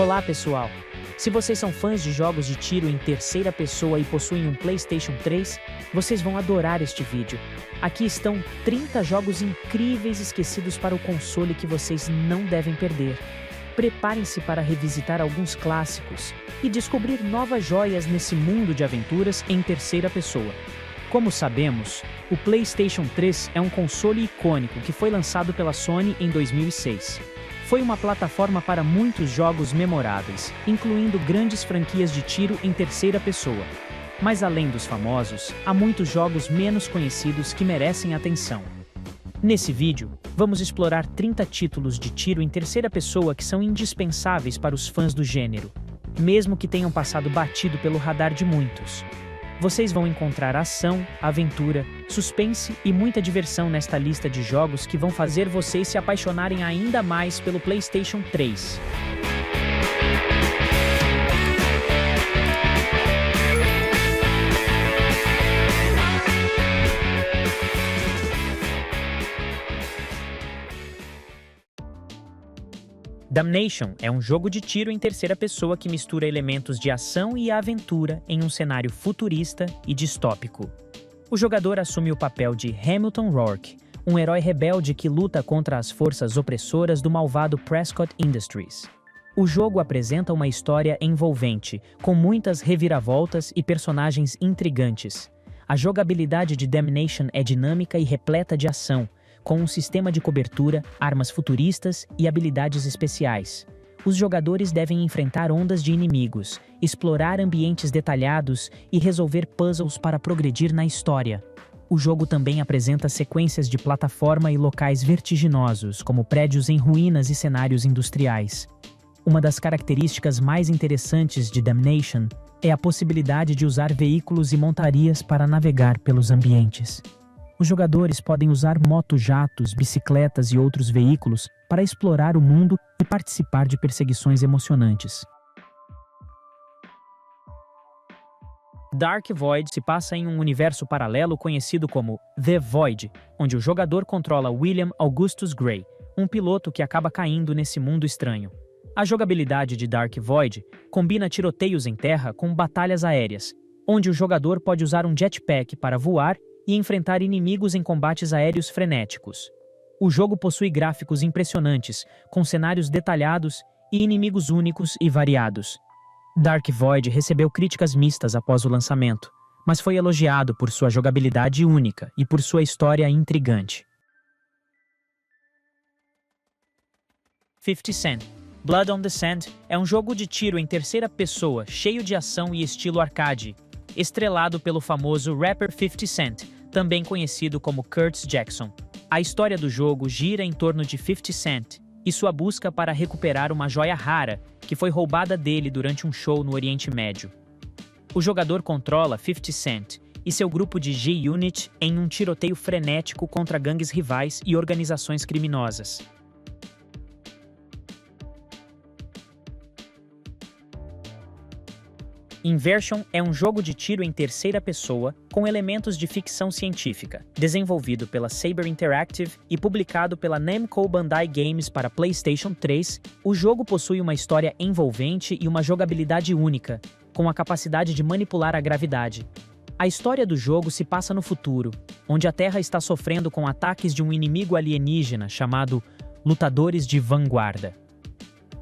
Olá, pessoal! Se vocês são fãs de jogos de tiro em terceira pessoa e possuem um PlayStation 3, vocês vão adorar este vídeo. Aqui estão 30 jogos incríveis esquecidos para o console que vocês não devem perder. Preparem-se para revisitar alguns clássicos e descobrir novas joias nesse mundo de aventuras em terceira pessoa. Como sabemos, o PlayStation 3 é um console icônico que foi lançado pela Sony em 2006. Foi uma plataforma para muitos jogos memoráveis, incluindo grandes franquias de tiro em terceira pessoa. Mas além dos famosos, há muitos jogos menos conhecidos que merecem atenção. Nesse vídeo, vamos explorar 30 títulos de tiro em terceira pessoa que são indispensáveis para os fãs do gênero, mesmo que tenham passado batido pelo radar de muitos. Vocês vão encontrar ação, aventura, suspense e muita diversão nesta lista de jogos que vão fazer vocês se apaixonarem ainda mais pelo PlayStation 3. Damnation é um jogo de tiro em terceira pessoa que mistura elementos de ação e aventura em um cenário futurista e distópico. O jogador assume o papel de Hamilton Rourke, um herói rebelde que luta contra as forças opressoras do malvado Prescott Industries. O jogo apresenta uma história envolvente, com muitas reviravoltas e personagens intrigantes. A jogabilidade de Damnation é dinâmica e repleta de ação, com um sistema de cobertura, armas futuristas e habilidades especiais. Os jogadores devem enfrentar ondas de inimigos, explorar ambientes detalhados e resolver puzzles para progredir na história. O jogo também apresenta sequências de plataforma e locais vertiginosos, como prédios em ruínas e cenários industriais. Uma das características mais interessantes de Damnation é a possibilidade de usar veículos e montarias para navegar pelos ambientes. Os jogadores podem usar moto-jatos, bicicletas e outros veículos para explorar o mundo e participar de perseguições emocionantes. Dark Void se passa em um universo paralelo conhecido como The Void, onde o jogador controla William Augustus Gray, um piloto que acaba caindo nesse mundo estranho. A jogabilidade de Dark Void combina tiroteios em terra com batalhas aéreas, onde o jogador pode usar um jetpack para voar e enfrentar inimigos em combates aéreos frenéticos. O jogo possui gráficos impressionantes, com cenários detalhados e inimigos únicos e variados. Dark Void recebeu críticas mistas após o lançamento, mas foi elogiado por sua jogabilidade única e por sua história intrigante. 50 Cent Blood on the Sand é um jogo de tiro em terceira pessoa cheio de ação e estilo arcade, estrelado pelo famoso rapper 50 Cent, também conhecido como Curtis Jackson. A história do jogo gira em torno de 50 Cent e sua busca para recuperar uma joia rara que foi roubada dele durante um show no Oriente Médio. O jogador controla 50 Cent e seu grupo de G-Unit em um tiroteio frenético contra gangues rivais e organizações criminosas. Inversion é um jogo de tiro em terceira pessoa com elementos de ficção científica, desenvolvido pela Saber Interactive e publicado pela Namco Bandai Games para PlayStation 3. O jogo possui uma história envolvente e uma jogabilidade única, com a capacidade de manipular a gravidade. A história do jogo se passa no futuro, onde a Terra está sofrendo com ataques de um inimigo alienígena chamado Lutadores de Vanguarda.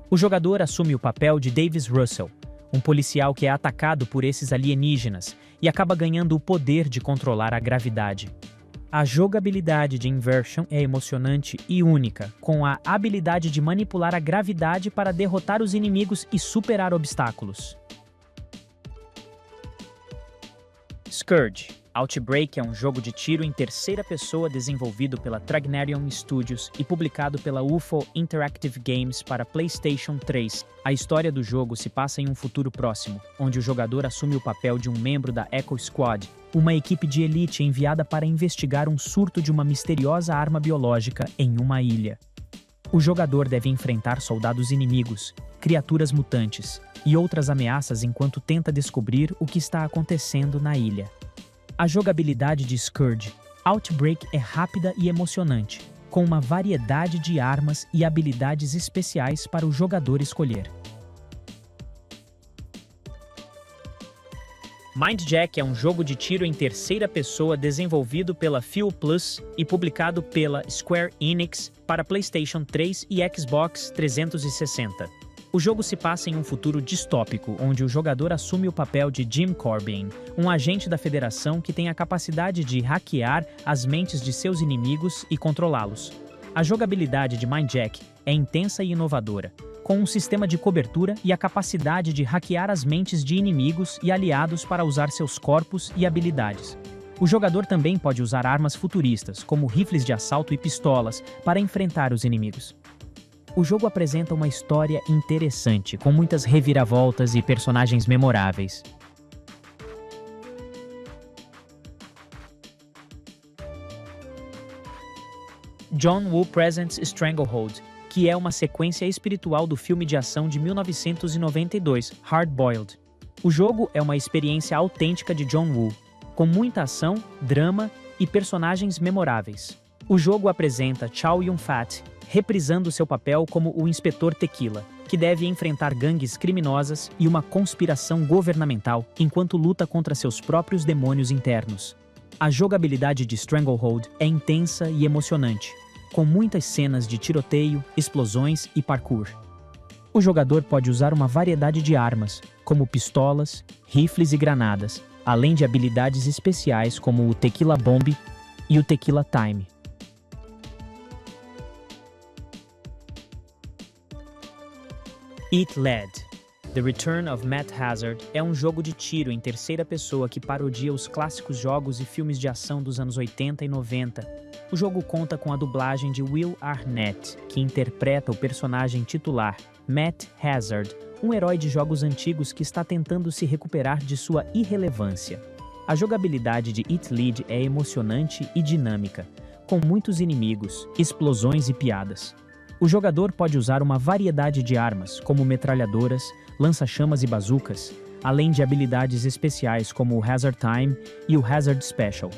O jogador assume o papel de Davis Russell, um policial que é atacado por esses alienígenas e acaba ganhando o poder de controlar a gravidade. A jogabilidade de Inversion é emocionante e única, com a habilidade de manipular a gravidade para derrotar os inimigos e superar obstáculos. Scourge Outbreak é um jogo de tiro em terceira pessoa desenvolvido pela Tragnarion Studios e publicado pela UFO Interactive Games para PlayStation 3. A história do jogo se passa em um futuro próximo, onde o jogador assume o papel de um membro da Echo Squad, uma equipe de elite enviada para investigar um surto de uma misteriosa arma biológica em uma ilha. O jogador deve enfrentar soldados inimigos, criaturas mutantes e outras ameaças enquanto tenta descobrir o que está acontecendo na ilha. A jogabilidade de Scourge Outbreak é rápida e emocionante, com uma variedade de armas e habilidades especiais para o jogador escolher. Mindjack é um jogo de tiro em terceira pessoa desenvolvido pela Fuel Plus e publicado pela Square Enix para PlayStation 3 e Xbox 360. O jogo se passa em um futuro distópico, onde o jogador assume o papel de Jim Corbin, um agente da Federação que tem a capacidade de hackear as mentes de seus inimigos e controlá-los. A jogabilidade de Mindjack é intensa e inovadora, com um sistema de cobertura e a capacidade de hackear as mentes de inimigos e aliados para usar seus corpos e habilidades. O jogador também pode usar armas futuristas, como rifles de assalto e pistolas, para enfrentar os inimigos. O jogo apresenta uma história interessante, com muitas reviravoltas e personagens memoráveis. John Woo Presents Stranglehold, que é uma sequência espiritual do filme de ação de 1992, Hard Boiled. O jogo é uma experiência autêntica de John Woo, com muita ação, drama e personagens memoráveis. O jogo apresenta Chow Yun-fat reprisando seu papel como o Inspetor Tequila, que deve enfrentar gangues criminosas e uma conspiração governamental enquanto luta contra seus próprios demônios internos. A jogabilidade de Stranglehold é intensa e emocionante, com muitas cenas de tiroteio, explosões e parkour. O jogador pode usar uma variedade de armas, como pistolas, rifles e granadas, além de habilidades especiais como o Tequila Bomb e o Tequila Time. It Led. The Return of Matt Hazard é um jogo de tiro em terceira pessoa que parodia os clássicos jogos e filmes de ação dos anos 80 e 90. O jogo conta com a dublagem de Will Arnett, que interpreta o personagem titular, Matt Hazard, um herói de jogos antigos que está tentando se recuperar de sua irrelevância. A jogabilidade de It Led é emocionante e dinâmica, com muitos inimigos, explosões e piadas. O jogador pode usar uma variedade de armas, como metralhadoras, lança-chamas e bazucas, além de habilidades especiais como o Hazard Time e o Hazard Special.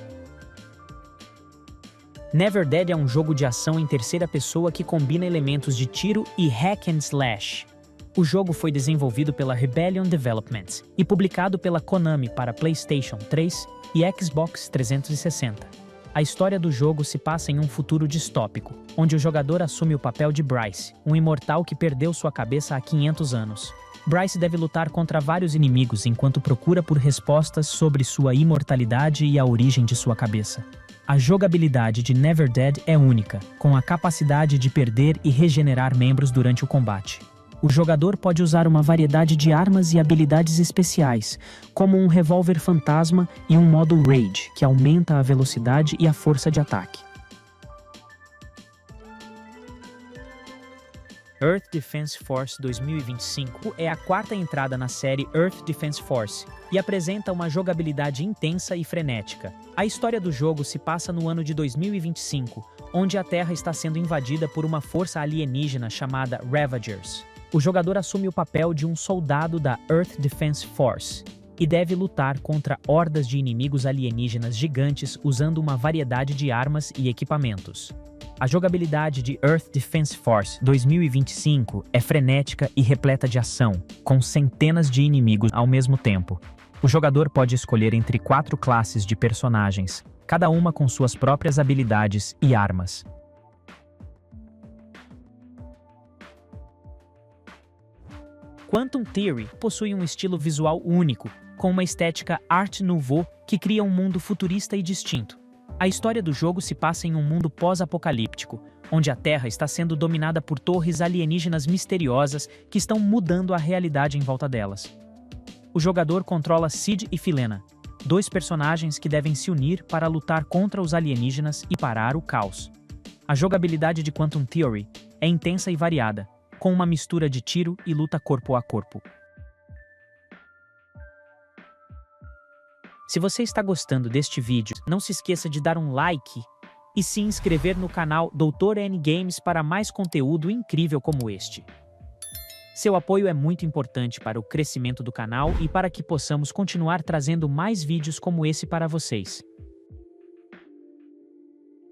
Never Dead é um jogo de ação em terceira pessoa que combina elementos de tiro e hack and slash. O jogo foi desenvolvido pela Rebellion Developments e publicado pela Konami para PlayStation 3 e Xbox 360. A história do jogo se passa em um futuro distópico, onde o jogador assume o papel de Bryce, um imortal que perdeu sua cabeça há 500 anos. Bryce deve lutar contra vários inimigos enquanto procura por respostas sobre sua imortalidade e a origem de sua cabeça. A jogabilidade de Never Dead é única, com a capacidade de perder e regenerar membros durante o combate. O jogador pode usar uma variedade de armas e habilidades especiais, como um revólver fantasma e um modo Rage, que aumenta a velocidade e a força de ataque. Earth Defense Force 2025 é a quarta entrada na série Earth Defense Force e apresenta uma jogabilidade intensa e frenética. A história do jogo se passa no ano de 2025, onde a Terra está sendo invadida por uma força alienígena chamada Ravagers. O jogador assume o papel de um soldado da Earth Defense Force e deve lutar contra hordas de inimigos alienígenas gigantes usando uma variedade de armas e equipamentos. A jogabilidade de Earth Defense Force 2025 é frenética e repleta de ação, com centenas de inimigos ao mesmo tempo. O jogador pode escolher entre 4 classes de personagens, cada uma com suas próprias habilidades e armas. Quantum Theory possui um estilo visual único, com uma estética Art Nouveau que cria um mundo futurista e distinto. A história do jogo se passa em um mundo pós-apocalíptico, onde a Terra está sendo dominada por torres alienígenas misteriosas que estão mudando a realidade em volta delas. O jogador controla Sid e Filena, 2 personagens que devem se unir para lutar contra os alienígenas e parar o caos. A jogabilidade de Quantum Theory é intensa e variada, com uma mistura de tiro e luta corpo a corpo. Se você está gostando deste vídeo, não se esqueça de dar um like e se inscrever no canal Dr. N Games para mais conteúdo incrível como este. Seu apoio é muito importante para o crescimento do canal e para que possamos continuar trazendo mais vídeos como esse para vocês.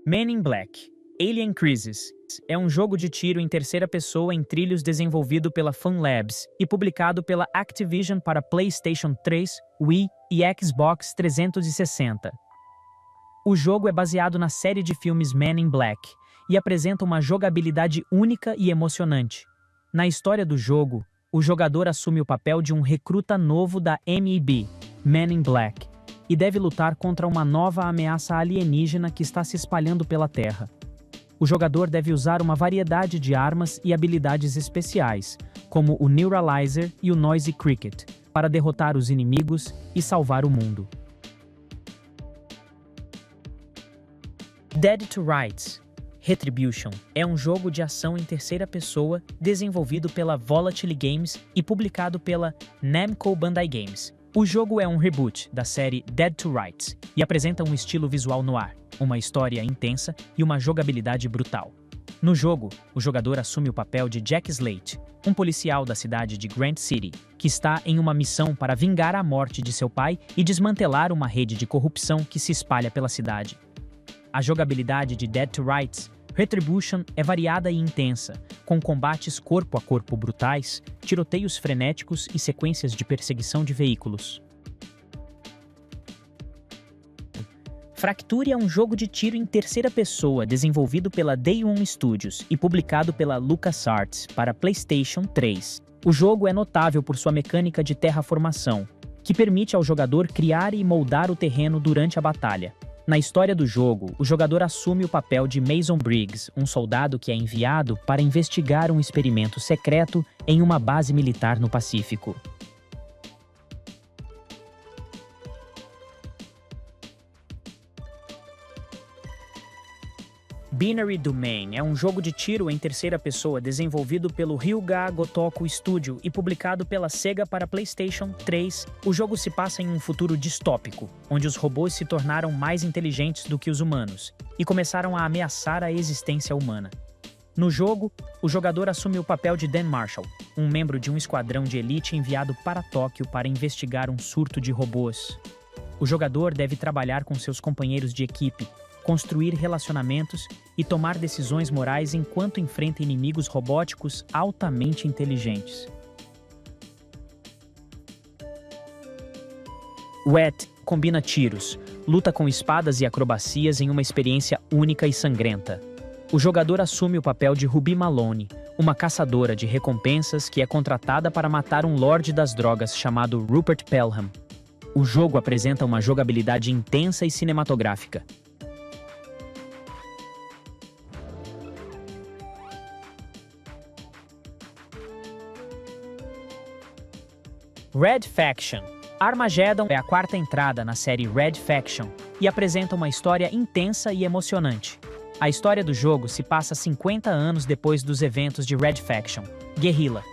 Men in Black. Alien Crisis é um jogo de tiro em terceira pessoa em trilhos desenvolvido pela Funlabs e publicado pela Activision para PlayStation 3, Wii e Xbox 360. O jogo é baseado na série de filmes Men in Black e apresenta uma jogabilidade única e emocionante. Na história do jogo, o jogador assume o papel de um recruta novo da MIB, Men in Black, e deve lutar contra uma nova ameaça alienígena que está se espalhando pela Terra. O jogador deve usar uma variedade de armas e habilidades especiais, como o Neuralizer e o Noisy Cricket, para derrotar os inimigos e salvar o mundo. Dead to Rights Retribution é um jogo de ação em terceira pessoa desenvolvido pela Volatility Games e publicado pela Namco Bandai Games. O jogo é um reboot da série Dead to Rights e apresenta um estilo visual noir, uma história intensa e uma jogabilidade brutal. No jogo, o jogador assume o papel de Jack Slate, um policial da cidade de Grant City, que está em uma missão para vingar a morte de seu pai e desmantelar uma rede de corrupção que se espalha pela cidade. A jogabilidade de Dead to Rights Retribution é variada e intensa, com combates corpo a corpo brutais, tiroteios frenéticos e sequências de perseguição de veículos. Fracture é um jogo de tiro em terceira pessoa desenvolvido pela Day One Studios e publicado pela LucasArts para PlayStation 3. O jogo é notável por sua mecânica de terraformação, que permite ao jogador criar e moldar o terreno durante a batalha. Na história do jogo, o jogador assume o papel de Mason Briggs, um soldado que é enviado para investigar um experimento secreto em uma base militar no Pacífico. Binary Domain é um jogo de tiro em terceira pessoa desenvolvido pelo Ryuga Gotoku Studio e publicado pela Sega para PlayStation 3. O jogo se passa em um futuro distópico, onde os robôs se tornaram mais inteligentes do que os humanos e começaram a ameaçar a existência humana. No jogo, o jogador assume o papel de Dan Marshall, um membro de um esquadrão de elite enviado para Tóquio para investigar um surto de robôs. O jogador deve trabalhar com seus companheiros de equipe, construir relacionamentos e tomar decisões morais enquanto enfrenta inimigos robóticos altamente inteligentes. Wet combina tiros, luta com espadas e acrobacias em uma experiência única e sangrenta. O jogador assume o papel de Ruby Malone, uma caçadora de recompensas que é contratada para matar um lorde das drogas chamado Rupert Pelham. O jogo apresenta uma jogabilidade intensa e cinematográfica. Red Faction Armageddon é a quarta entrada na série Red Faction e apresenta uma história intensa e emocionante. A história do jogo se passa 50 anos depois dos eventos de Red Faction, Guerrilla.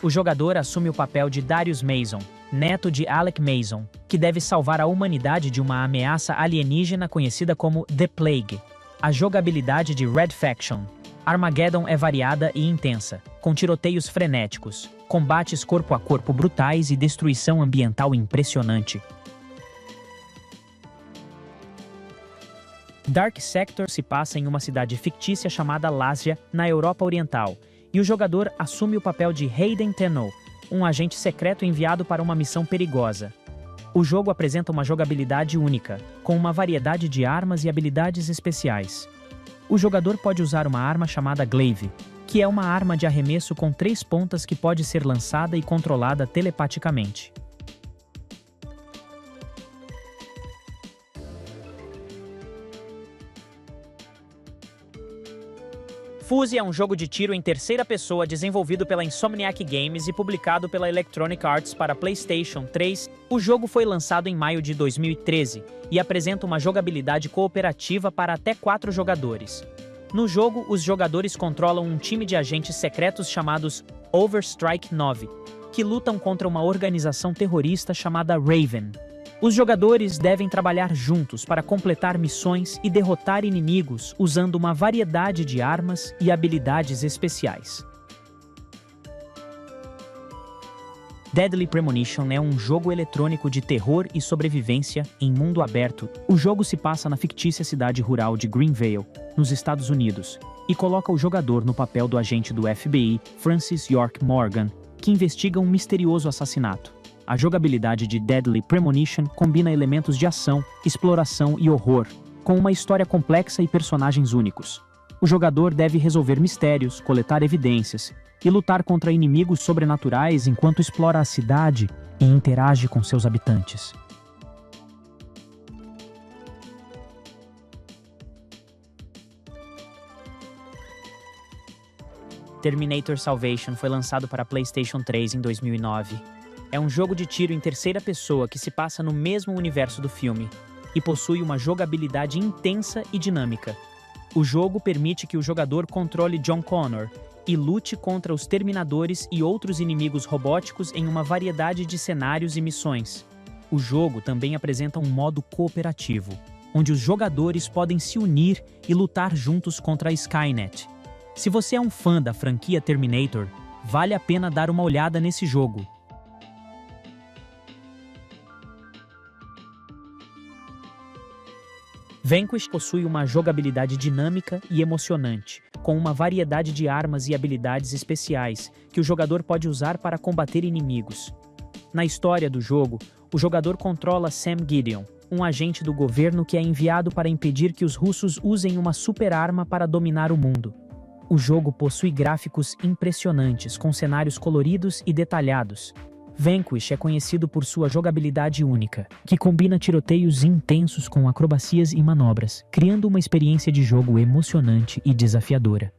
O jogador assume o papel de Darius Mason, neto de Alec Mason, que deve salvar a humanidade de uma ameaça alienígena conhecida como The Plague. A jogabilidade de Red Faction Armageddon é variada e intensa, com tiroteios frenéticos, combates corpo a corpo brutais e destruição ambiental impressionante. Dark Sector se passa em uma cidade fictícia chamada Lasja, na Europa Oriental, e o jogador assume o papel de Hayden Tenno, um agente secreto enviado para uma missão perigosa. O jogo apresenta uma jogabilidade única, com uma variedade de armas e habilidades especiais. O jogador pode usar uma arma chamada Glaive, que é uma arma de arremesso com 3 pontas que pode ser lançada e controlada telepaticamente. Fuse é um jogo de tiro em terceira pessoa desenvolvido pela Insomniac Games e publicado pela Electronic Arts para PlayStation 3. O jogo foi lançado em maio de 2013 e apresenta uma jogabilidade cooperativa para até 4 jogadores. No jogo, os jogadores controlam um time de agentes secretos chamados Overstrike 9, que lutam contra uma organização terrorista chamada Raven. Os jogadores devem trabalhar juntos para completar missões e derrotar inimigos usando uma variedade de armas e habilidades especiais. Deadly Premonition é um jogo eletrônico de terror e sobrevivência em mundo aberto. O jogo se passa na fictícia cidade rural de Greenvale, nos Estados Unidos, e coloca o jogador no papel do agente do FBI, Francis York Morgan, que investiga um misterioso assassinato. A jogabilidade de Deadly Premonition combina elementos de ação, exploração e horror, com uma história complexa e personagens únicos. O jogador deve resolver mistérios, coletar evidências e lutar contra inimigos sobrenaturais enquanto explora a cidade e interage com seus habitantes. Terminator Salvation foi lançado para PlayStation 3 em 2009. É um jogo de tiro em terceira pessoa que se passa no mesmo universo do filme e possui uma jogabilidade intensa e dinâmica. O jogo permite que o jogador controle John Connor e lute contra os Terminadores e outros inimigos robóticos em uma variedade de cenários e missões. O jogo também apresenta um modo cooperativo, onde os jogadores podem se unir e lutar juntos contra a Skynet. Se você é um fã da franquia Terminator, vale a pena dar uma olhada nesse jogo. Vanquish possui uma jogabilidade dinâmica e emocionante, com uma variedade de armas e habilidades especiais que o jogador pode usar para combater inimigos. Na história do jogo, o jogador controla Sam Gideon, um agente do governo que é enviado para impedir que os russos usem uma super-arma para dominar o mundo. O jogo possui gráficos impressionantes, com cenários coloridos e detalhados. Vanquish é conhecido por sua jogabilidade única, que combina tiroteios intensos com acrobacias e manobras, criando uma experiência de jogo emocionante e desafiadora.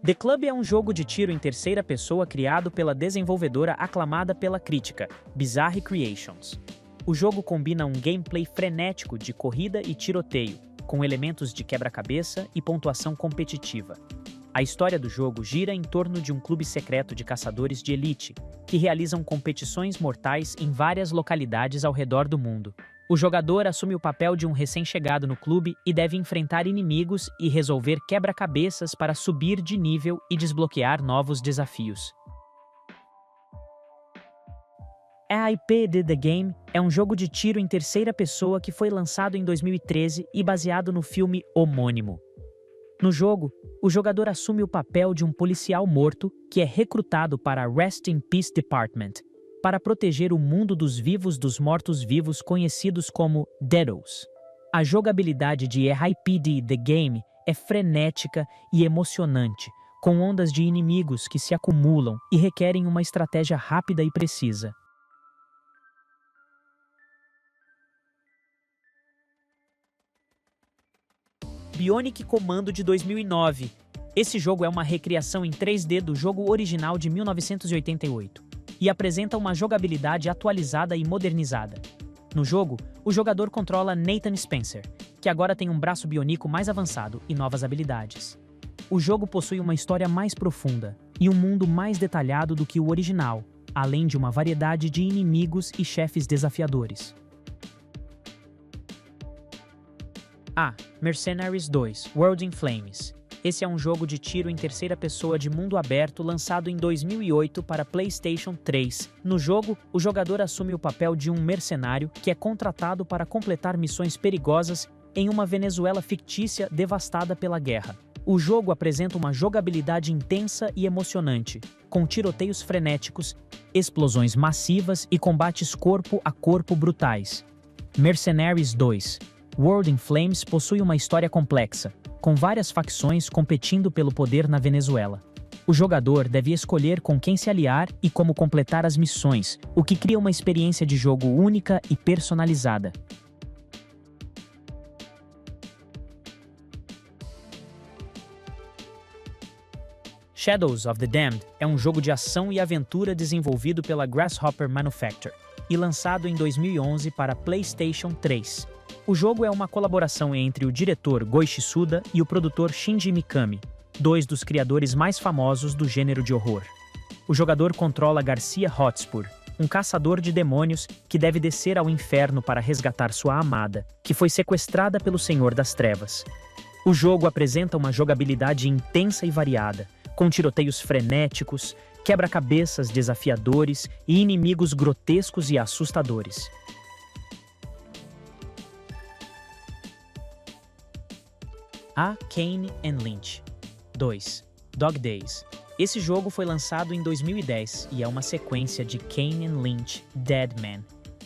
The Club é um jogo de tiro em terceira pessoa criado pela desenvolvedora aclamada pela crítica, Bizarre Creations. O jogo combina um gameplay frenético de corrida e tiroteio, com elementos de quebra-cabeça e pontuação competitiva. A história do jogo gira em torno de um clube secreto de caçadores de elite, que realizam competições mortais em várias localidades ao redor do mundo. O jogador assume o papel de um recém-chegado no clube e deve enfrentar inimigos e resolver quebra-cabeças para subir de nível e desbloquear novos desafios. A IP de The Game é um jogo de tiro em terceira pessoa que foi lançado em 2013 e baseado no filme homônimo. No jogo, o jogador assume o papel de um policial morto que é recrutado para a Rest in Peace Department, para proteger o mundo dos vivos dos mortos-vivos conhecidos como Deados. A jogabilidade de RIPD The Game é frenética e emocionante, com ondas de inimigos que se acumulam e requerem uma estratégia rápida e precisa. Bionic Commando de 2009. Esse jogo é uma recriação em 3D do jogo original de 1988 e apresenta uma jogabilidade atualizada e modernizada. No jogo, o jogador controla Nathan Spencer, que agora tem um braço biônico mais avançado e novas habilidades. O jogo possui uma história mais profunda e um mundo mais detalhado do que o original, além de uma variedade de inimigos e chefes desafiadores. Mercenaries 2 World in Flames. Esse é um jogo de tiro em terceira pessoa de mundo aberto lançado em 2008 para PlayStation 3. No jogo, o jogador assume o papel de um mercenário que é contratado para completar missões perigosas em uma Venezuela fictícia devastada pela guerra. O jogo apresenta uma jogabilidade intensa e emocionante, com tiroteios frenéticos, explosões massivas e combates corpo a corpo brutais. Mercenaries 2 World in Flames possui uma história complexa, com várias facções competindo pelo poder na Venezuela. O jogador deve escolher com quem se aliar e como completar as missões, o que cria uma experiência de jogo única e personalizada. Shadows of the Damned é um jogo de ação e aventura desenvolvido pela Grasshopper Manufacture e lançado em 2011 para PlayStation 3. O jogo é uma colaboração entre o diretor Goichi Suda e o produtor Shinji Mikami, dois dos criadores mais famosos do gênero de horror. O jogador controla Garcia Hotspur, um caçador de demônios que deve descer ao inferno para resgatar sua amada, que foi sequestrada pelo Senhor das Trevas. O jogo apresenta uma jogabilidade intensa e variada, com tiroteios frenéticos, quebra-cabeças desafiadores e inimigos grotescos e assustadores. A. Kane and Lynch. 2. Dog Days. Esse jogo foi lançado em 2010 e é uma sequência de Kane and Lynch Dead Man.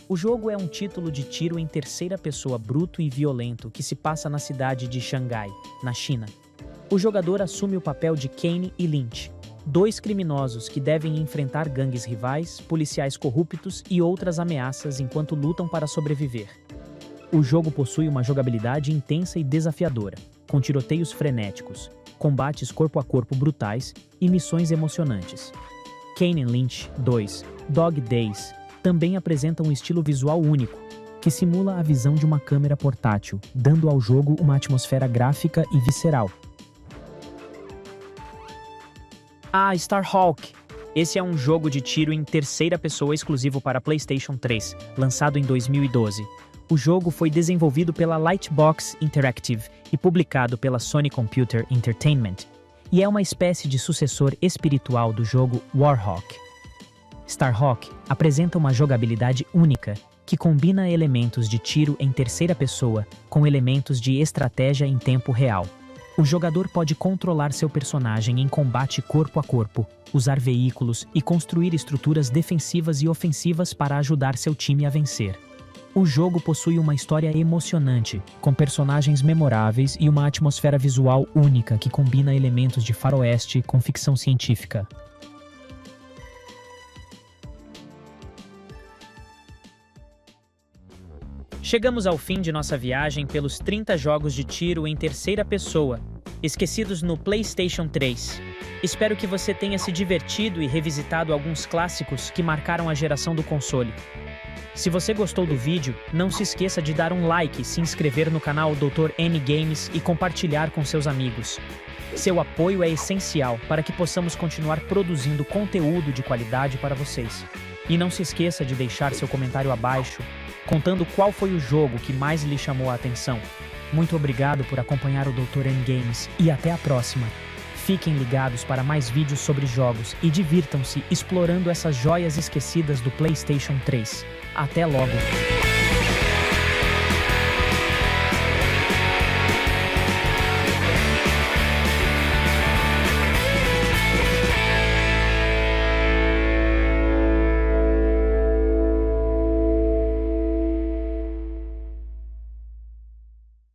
O jogo é um título de tiro em terceira pessoa bruto e violento que se passa na cidade de Xangai, na China. O jogador assume o papel de Kane e Lynch, dois criminosos que devem enfrentar gangues rivais, policiais corruptos e outras ameaças enquanto lutam para sobreviver. O jogo possui uma jogabilidade intensa e desafiadora, com tiroteios frenéticos, combates corpo a corpo brutais e missões emocionantes. Kane and Lynch 2 Dog Days também apresenta um estilo visual único, que simula a visão de uma câmera portátil, dando ao jogo uma atmosfera gráfica e visceral. Starhawk. Esse é um jogo de tiro em terceira pessoa exclusivo para PlayStation 3, lançado em 2012. O jogo foi desenvolvido pela Lightbox Interactive e publicado pela Sony Computer Entertainment, e é uma espécie de sucessor espiritual do jogo Warhawk. Starhawk apresenta uma jogabilidade única, que combina elementos de tiro em terceira pessoa com elementos de estratégia em tempo real. O jogador pode controlar seu personagem em combate corpo a corpo, usar veículos e construir estruturas defensivas e ofensivas para ajudar seu time a vencer. O jogo possui uma história emocionante, com personagens memoráveis e uma atmosfera visual única que combina elementos de faroeste com ficção científica. Chegamos ao fim de nossa viagem pelos 30 jogos de tiro em terceira pessoa, esquecidos no PlayStation 3. Espero que você tenha se divertido e revisitado alguns clássicos que marcaram a geração do console. Se você gostou do vídeo, não se esqueça de dar um like, se inscrever no canal Dr. N Games e compartilhar com seus amigos. Seu apoio é essencial para que possamos continuar produzindo conteúdo de qualidade para vocês. E não se esqueça de deixar seu comentário abaixo, contando qual foi o jogo que mais lhe chamou a atenção. Muito obrigado por acompanhar o Dr. N Games e até a próxima. Fiquem ligados para mais vídeos sobre jogos e divirtam-se explorando essas joias esquecidas do PlayStation 3. Até logo!